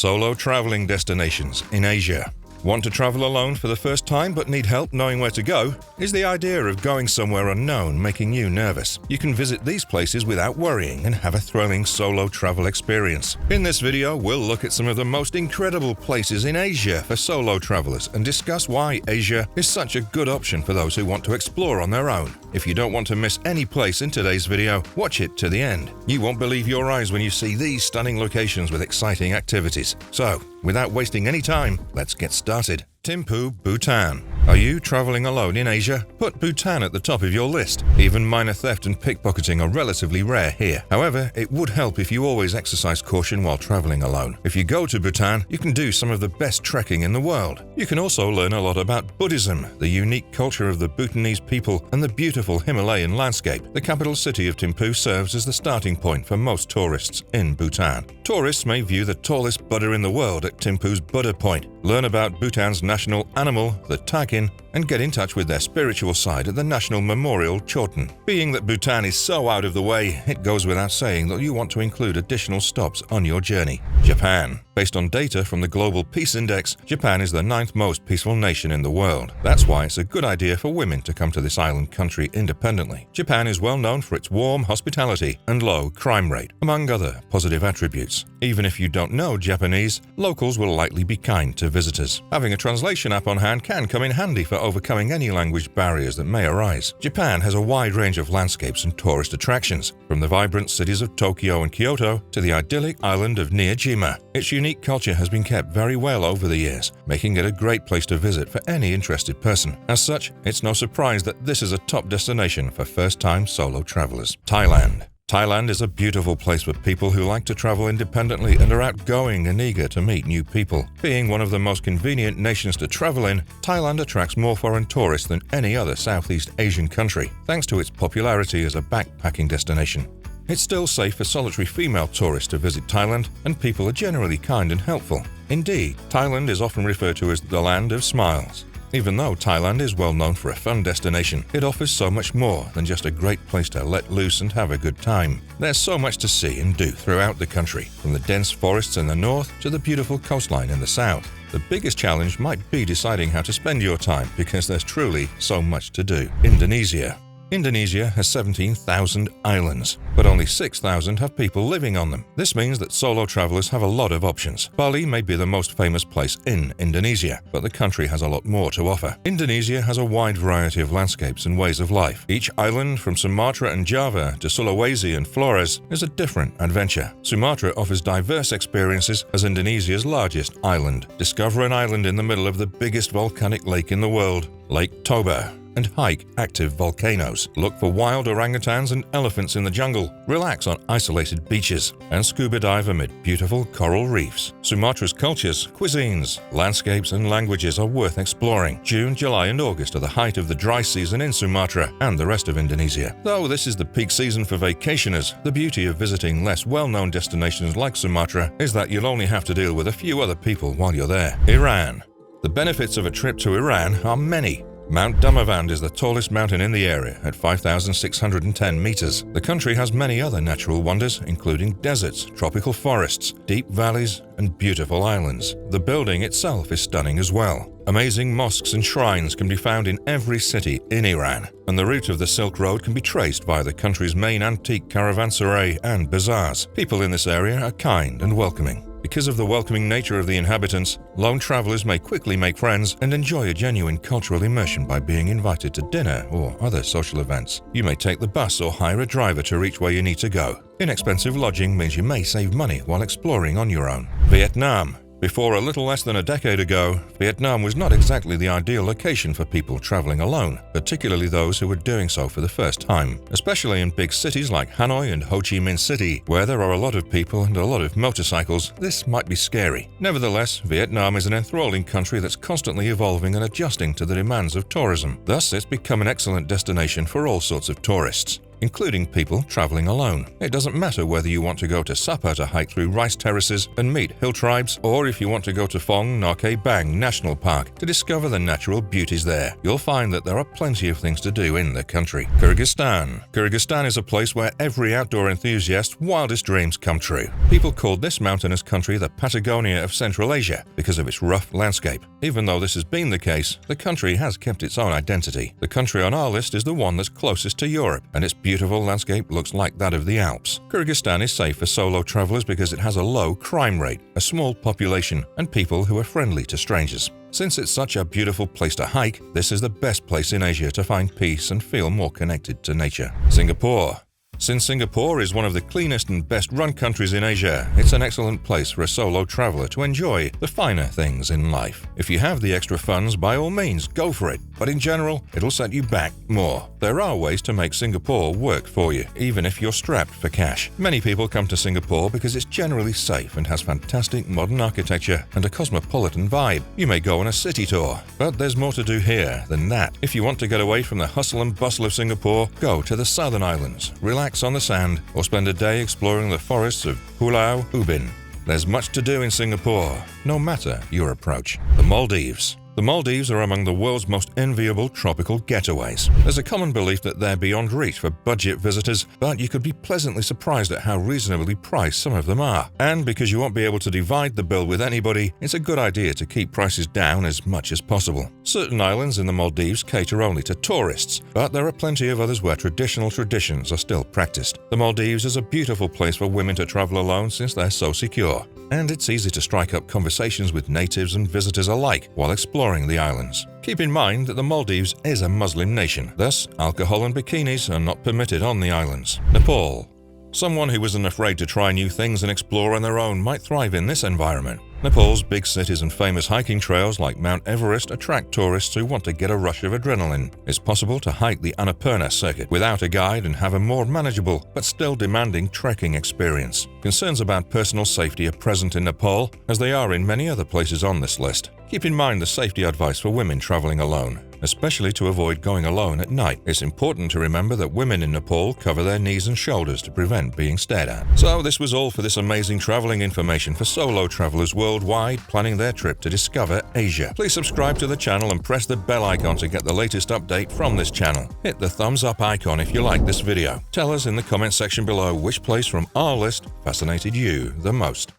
Solo traveling destinations in Asia. Want to travel alone for the first time but need help knowing where to go? Is the idea of going somewhere unknown making you nervous? You can visit these places without worrying and have a thrilling solo travel experience. In this video, we'll look at some of the most incredible places in Asia for solo travelers and discuss why Asia is such a good option for those who want to explore on their own. If you don't want to miss any place in today's video, watch it to the end. You won't believe your eyes when you see these stunning locations with exciting activities. So, without wasting any time, let's get started. Thimphu, Bhutan. Are you traveling alone in Asia? Put Bhutan at the top of your list. Even minor theft and pickpocketing are relatively rare here. However, it would help if you always exercise caution while traveling alone. If you go to Bhutan, you can do some of the best trekking in the world. You can also learn a lot about Buddhism, the unique culture of the Bhutanese people, and the beautiful Himalayan landscape. The capital city of Thimphu serves as the starting point for most tourists in Bhutan. Tourists may view the tallest Buddha in the world at Thimphu's Buddha Point, learn about Bhutan's national animal, the takin, and get in touch with their spiritual side at the National Memorial Choten. Being that Bhutan is so out of the way, it goes without saying that you want to include additional stops on your journey. Japan. Based on data from the Global Peace Index, Japan is the 9th most peaceful nation in the world. That's why it's a good idea for women to come to this island country independently. Japan is well known for its warm hospitality and low crime rate, among other positive attributes. Even if you don't know Japanese, locals will likely be kind to visitors. Having a translation app on hand can come in handy for overcoming any language barriers that may arise. Japan has a wide range of landscapes and tourist attractions, from the vibrant cities of Tokyo and Kyoto to the idyllic island of Niijima. Its unique culture has been kept very well over the years, making it a great place to visit for any interested person. As such, it's no surprise that this is a top destination for first-time solo travelers. Thailand. Thailand is a beautiful place for people who like to travel independently and are outgoing and eager to meet new people. Being one of the most convenient nations to travel in, Thailand attracts more foreign tourists than any other Southeast Asian country, thanks to its popularity as a backpacking destination. It's still safe for solitary female tourists to visit Thailand, and people are generally kind and helpful. Indeed, Thailand is often referred to as the land of smiles. Even though Thailand is well known for a fun destination, it offers so much more than just a great place to let loose and have a good time. There's so much to see and do throughout the country, from the dense forests in the north to the beautiful coastline in the south. The biggest challenge might be deciding how to spend your time, because there's truly so much to do. Indonesia. Indonesia has 17,000 islands, but only 6,000 have people living on them. This means that solo travelers have a lot of options. Bali may be the most famous place in Indonesia, but the country has a lot more to offer. Indonesia has a wide variety of landscapes and ways of life. Each island, from Sumatra and Java to Sulawesi and Flores, is a different adventure. Sumatra offers diverse experiences as Indonesia's largest island. Discover an island in the middle of the biggest volcanic lake in the world, Lake Toba, and hike active volcanoes. Look for wild orangutans and elephants in the jungle. Relax on isolated beaches and scuba dive amid beautiful coral reefs. Sumatra's cultures, cuisines, landscapes and languages are worth exploring. June, July and August are the height of the dry season in Sumatra and the rest of Indonesia. Though this is the peak season for vacationers, the beauty of visiting less well-known destinations like Sumatra is that you'll only have to deal with a few other people while you're there. Iran. The benefits of a trip to Iran are many. Mount Damavand is the tallest mountain in the area at 5,610 meters. The country has many other natural wonders, including deserts, tropical forests, deep valleys, and beautiful islands. The building itself is stunning as well. Amazing mosques and shrines can be found in every city in Iran, and the route of the Silk Road can be traced via the country's main antique caravanserai and bazaars. People in this area are kind and welcoming. Because of the welcoming nature of the inhabitants, lone travelers may quickly make friends and enjoy a genuine cultural immersion by being invited to dinner or other social events. You may take the bus or hire a driver to reach where you need to go. Inexpensive lodging means you may save money while exploring on your own. Vietnam. Before a little less than a decade ago, Vietnam was not exactly the ideal location for people traveling alone, particularly those who were doing so for the first time. Especially in big cities like Hanoi and Ho Chi Minh City, where there are a lot of people and a lot of motorcycles, this might be scary. Nevertheless, Vietnam is an enthralling country that's constantly evolving and adjusting to the demands of tourism. Thus, it's become an excellent destination for all sorts of tourists. including people traveling alone. It doesn't matter whether you want to go to Sapa to hike through rice terraces and meet hill tribes, or if you want to go to Phong Nha Bang National Park to discover the natural beauties there. You'll find that there are plenty of things to do in the country. Kyrgyzstan. Kyrgyzstan is a place where every outdoor enthusiast's wildest dreams come true. People called this mountainous country the Patagonia of Central Asia because of its rough landscape. Even though this has been the case, the country has kept its own identity. The country on our list is the one that's closest to Europe, and its beautiful landscape looks like that of the Alps. Kyrgyzstan is safe for solo travelers because it has a low crime rate, a small population, and people who are friendly to strangers. Since it's such a beautiful place to hike, this is the best place in Asia to find peace and feel more connected to nature. Singapore. Since Singapore is one of the cleanest and best-run countries in Asia, it's an excellent place for a solo traveler to enjoy the finer things in life. If you have the extra funds, by all means, go for it. But in general, it'll set you back more. There are ways to make Singapore work for you, even if you're strapped for cash. Many people come to Singapore because it's generally safe and has fantastic modern architecture and a cosmopolitan vibe. You may go on a city tour, but there's more to do here than that. If you want to get away from the hustle and bustle of Singapore, go to the southern islands, relax on the sand, or spend a day exploring the forests of Pulau Ubin. There's much to do in Singapore, no matter your approach. The Maldives. The Maldives are among the world's most enviable tropical getaways. There's a common belief that they're beyond reach for budget visitors, but you could be pleasantly surprised at how reasonably priced some of them are. And because you won't be able to divide the bill with anybody, it's a good idea to keep prices down as much as possible. Certain islands in the Maldives cater only to tourists, but there are plenty of others where traditional traditions are still practiced. The Maldives is a beautiful place for women to travel alone since they're so secure. And it's easy to strike up conversations with natives and visitors alike while exploring the islands. Keep in mind that the Maldives is a Muslim nation, thus alcohol and bikinis are not permitted on the islands. Nepal. Someone who isn't afraid to try new things and explore on their own might thrive in this environment. Nepal's big cities and famous hiking trails like Mount Everest attract tourists who want to get a rush of adrenaline. It's possible to hike the Annapurna circuit without a guide and have a more manageable but still demanding trekking experience. Concerns about personal safety are present in Nepal, as they are in many other places on this list. Keep in mind the safety advice for women traveling alone, especially to avoid going alone at night. It's important to remember that women in Nepal cover their knees and shoulders to prevent being stared at. So this was all for this amazing traveling information for solo travelers worldwide planning their trip to discover Asia. Please subscribe to the channel and press the bell icon to get the latest update from this channel. Hit the thumbs up icon if you like this video. Tell us in the comment section below which place from our list fascinated you the most.